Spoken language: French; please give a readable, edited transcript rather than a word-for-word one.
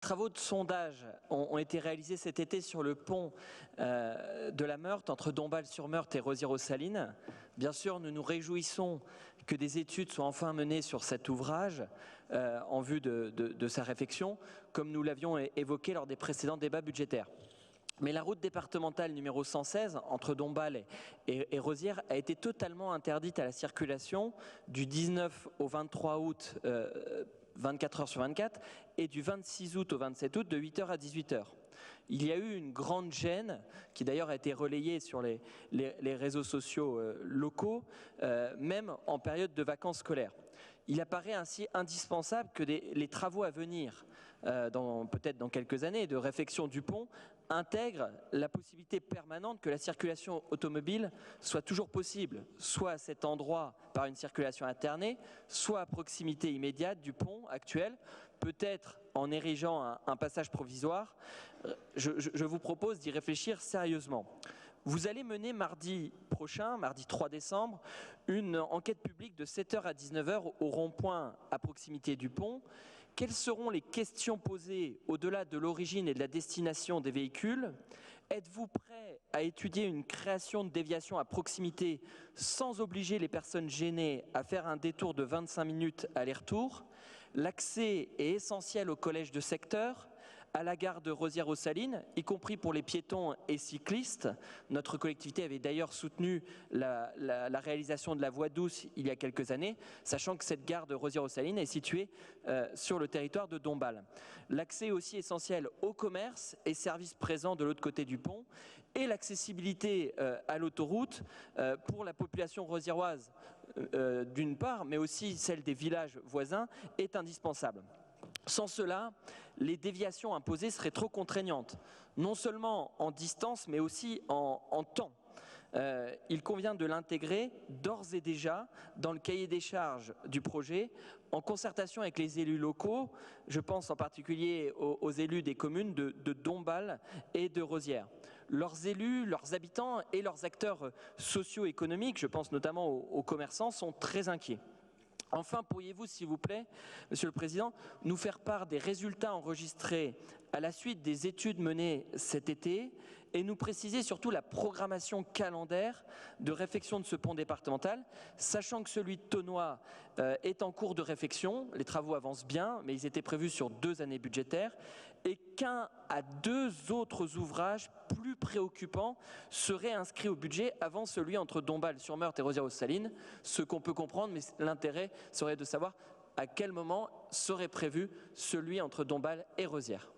Travaux de sondage ont été réalisés cet été sur le pont de la Meurthe, entre Dombasle-sur-Meurthe et Rozières-aux-Salines. Bien sûr, nous nous réjouissons que des études soient enfin menées sur cet ouvrage en vue de sa réfection, comme nous l'avions évoqué lors des précédents débats budgétaires. Mais la route départementale numéro 116 entre Dombasle et Rozières a été totalement interdite à la circulation du 19 au 23 août 24 heures sur 24 et du 26 août au 27 août de 8 h à 18 h. Il y a eu une grande gêne qui d'ailleurs a été relayée sur les réseaux sociaux locaux, même en période de vacances scolaires. Il apparaît ainsi indispensable que les travaux à venir, peut-être dans quelques années, de réfection du pont, intègrent la possibilité permanente que la circulation automobile soit toujours possible, soit à cet endroit par une circulation alternée, soit à proximité immédiate du pont actuel, peut-être en érigeant un passage provisoire. Je vous propose d'y réfléchir sérieusement. Vous allez mener mardi prochain, mardi 3 décembre, une enquête publique de 7 h à 19 h au rond-point à proximité du pont. Quelles seront les questions posées au-delà de l'origine et de la destination des véhicules? Êtes-vous prêt à étudier une création de déviation à proximité sans obliger les personnes gênées à faire un détour de 25 minutes aller-retour? L'accès est essentiel au collège de secteur, à la gare de Rozières-aux-Salines, y compris pour les piétons et cyclistes. Notre collectivité avait d'ailleurs soutenu la réalisation de la voie douce il y a quelques années, sachant que cette gare de Rozières-aux-Salines est située sur le territoire de Dombasle. L'accès est aussi essentiel au commerce et services présents de l'autre côté du pont, et l'accessibilité à l'autoroute pour la population roziéroise d'une part, mais aussi celle des villages voisins, est indispensable. Sans cela, les déviations imposées seraient trop contraignantes, non seulement en distance, mais aussi en temps. Il convient de l'intégrer d'ores et déjà dans le cahier des charges du projet, en concertation avec les élus locaux. Je pense en particulier aux élus des communes de Dombasle et de Rozières. Leurs élus, leurs habitants et leurs acteurs socio-économiques, je pense notamment aux commerçants, sont très inquiets. Enfin, pourriez-vous, s'il vous plaît, Monsieur le Président, nous faire part des résultats enregistrés à la suite des études menées cet été et nous préciser surtout la programmation calendaire de réfection de ce pont départemental, sachant que celui de Thonois est en cours de réfection, les travaux avancent bien, mais ils étaient prévus sur 2 années budgétaires, et qu'un à 2 autres ouvrages plus préoccupants seraient inscrits au budget avant celui entre Dombasle-sur-Meurthe et Rozières-aux-Salines, ce qu'on peut comprendre, mais l'intérêt serait de savoir à quel moment serait prévu celui entre Dombasle et Rozières.